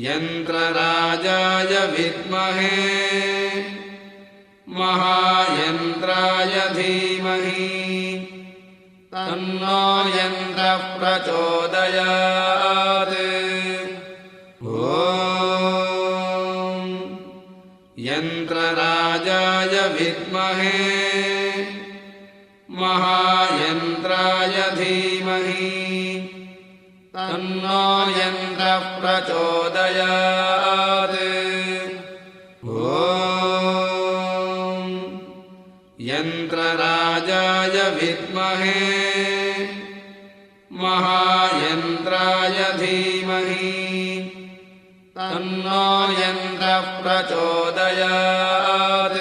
यन्त्रराजाय विद्महे महायन्त्राय धीमहि तन्नो यन्त्रः प्रचोदयात्। ॐ यन्त्रराजाय विद्महे महायन्त्राय धीमहि तन्नो यन्त्रः प्रचोदयात्। ॐ यन्त्रराजाय विद्महे महायन्त्राय धीमहि तन्नो यन्त्रः प्रचोदयात्।